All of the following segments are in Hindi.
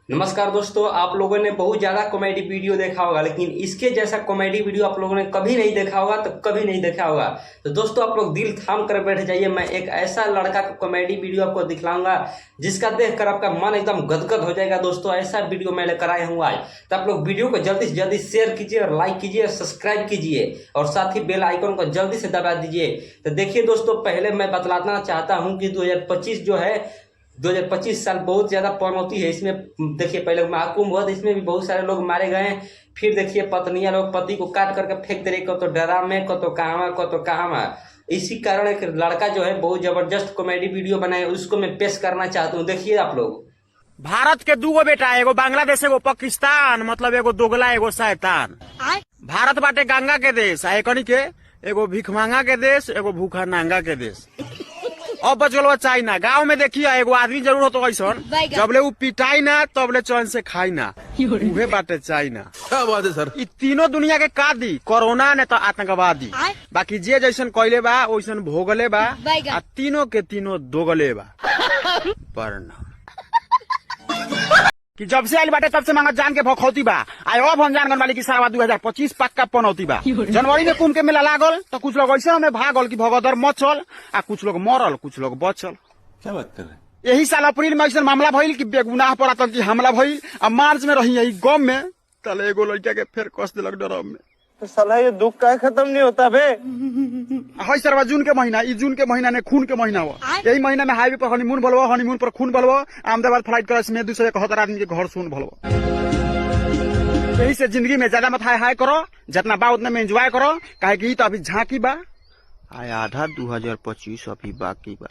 नमस्कार दोस्तों, आप लोगों ने बहुत ज़्यादा कॉमेडी वीडियो देखा होगा, लेकिन इसके जैसा कॉमेडी वीडियो आप लोगों ने कभी नहीं देखा होगा तो कभी नहीं देखा होगा। तो दोस्तों आप लोग दिल थाम कर बैठ जाइए, मैं एक ऐसा लड़का का कॉमेडी वीडियो आपको दिखलाऊंगा जिसका देखकर आपका मन एकदम गदगद हो जाएगा। दोस्तों ऐसा वीडियो मैं लेकर आया हूँ आज। तो आप लोग वीडियो को जल्दी से जल्दी शेयर कीजिए और लाइक कीजिए और सब्सक्राइब कीजिए और साथ ही बेल आइकन को जल्दी से दबा दीजिए। तो देखिए दोस्तों, पहले मैं बतलाना चाहता हूँ कि 2025 जो है 2025 साल बहुत ज़्यादा पनौती है। इसमें देखिए पहले महाकुंभ हुआ, इसमें भी बहुत सारे लोग मारे गए। फिर देखिए पत्नियां लोग पति को काट करके फेंक दे रही, को तो डरामे को तो कहावा। इसी कारण एक लड़का जो है बहुत जबरदस्त कॉमेडी वीडियो बनाए, उसको मैं पेश करना चाहता हूँ। देखिए आप लोग। भारत के दूगो बेटा, एगो बांग्लादेश एगो पाकिस्तान, मतलब एगो दोगला एगो शैतान। भारत बाटे गंगा के देश, एकनी के एगो भिखमांगा के देश, एगो भूखा नांगा के देश। अब बचल चाइना। गांव में देखिए एगो आदमी जरूर हो तो ऐसा जबले वो पिटाई ना तबले चैन से खाई ना, उहे बाटे चाइना। क्या बात है सर। ई तीनों दुनिया के का दी, कोरोना ने तो आतंकवादी, बाकी जे जैसन कैले बा वैसन भोगले बा, आ तीनों के तीनों दोगले बा। परना कि जब से आइल बाटे तब से मांगत जान के भखौती बा। आय अब हम जान वाली की सारा 2025 पक्का पनौती बा। जनवरी में कुंभ के मेला लागल तो कुछ लोग ऐसे हमें भागल कि भगदड़ मचल, आ कुछ लोग मरल कुछ लोग बचल। क्या बात कर रहे हैं। यही साल अप्रैल में ऐसा मामला भइल कि बेगुनाह पर आतंकी हमला भइल। अब मार्च में रही यही गम में तले एगो लड़का के फिर कस दिलक डरम में। तो साला ये दुख का खत्म नहीं होता बे। हाय सरवा जून के महीना, ई जून के महीना ने खून के महीना हुआ। यही महीना में हाईवे पर हनीमून भलवा, हनीमून पर खून भलवा। अहमदाबाद फ्लाइट क्रैश में 271 आदमी के घर सुन भलवा। यही से जिंदगी में ज्यादा मत हाय करो, जितना बा उतना में एंजॉय करो, काहे कि तो अभी झांकी बा। आय आधा 2025 अभी बाकी बा।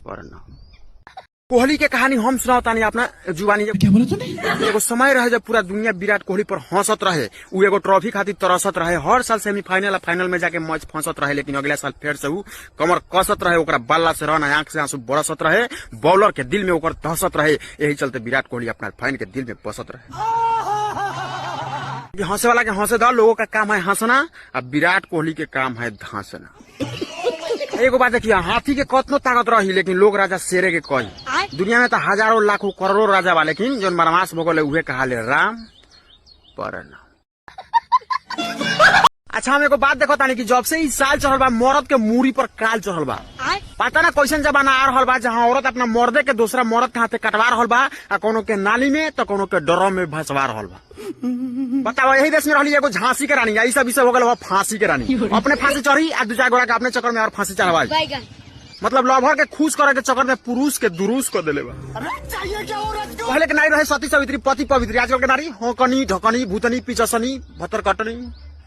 वरना कोहली के कहानी हम सुनाता नहीं अपना जुबानी। क्या बोला तूने? एगो समय रहे जब पूरा दुनिया विराट कोहली पर हंसत रहे, उ एगो ट्रॉफी खातिर तरसत रहे। हर साल सेमीफाइनल फाइनल में जाके मैच फंसत रहे, लेकिन अगला साल फिर से उ कमर कसत रहे, ओकरा बल्ला से रन आंख से आंसू बरसत रहे, बॉलर के दिल में ओकर दहसत रहे। यही चलते विराट कोहली अपना फैन के दिल में बसत रहे। हंसे वाला के हंसे दो, लोगों का काम है हंसना, अब विराट कोहली के काम है धांसना। एगो बात देखिए, हाथी के कतनो ताकत रही लेकिन लोग राजा शेरे के कही। दुनिया में तो हजारों लाखों करोड़ों राजा बा, लेकिन जो बरमास भोगल उहे कहा ले राम परना। अच्छा हम एगो बात देखो तानी कि जब से इस साल चढ़ल बा मर्द के मूरी पर काल चढ़ल बा। पता ना कैसन जमाना आ रहल बा जहाँ औरत अपना मर्दे के दूसरा मर्द के हाथे कटवा रहल बा, आ कोनो के नाली में तो कोनो के ड्रम में भसवा रहल बा। बताओ यही देश में रहली एगो झांसी के रानी, यही सब हो गल फांसी के रानी। अपने फांसी चढ़ी आ दू चार गोरा के अपने चक्कर में और फांसी चढ़वाई। मतलब लवर के खुश करे के चक्कर में पुरुष के दुरुस कर देले बा। पहले के नारी रहे सती सावित्री पति पवित्री, आजकल के नारी होकनी ढकनी भूतनी पिचसनी भतर कटनी।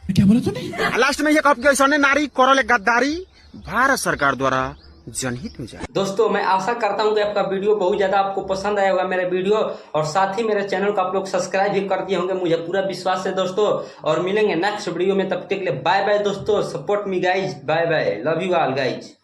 क्या बोला तूने? लास्ट में ये कब के ऐसा नारी करले गद्दारी, भारत सरकार द्वारा जनहित में जाए। दोस्तों मैं आशा करता हूँ कि आपका वीडियो बहुत ज्यादा आपको पसंद आया होगा मेरा वीडियो, और साथ ही मेरे चैनल को आप लोग सब्सक्राइब भी कर दिए होंगे, मुझे पूरा विश्वास है दोस्तों। और मिलेंगे नेक्स्ट वीडियो में, तब तक के लिए बाय बाय दोस्तों। Support me guys, bye bye, love you all guys.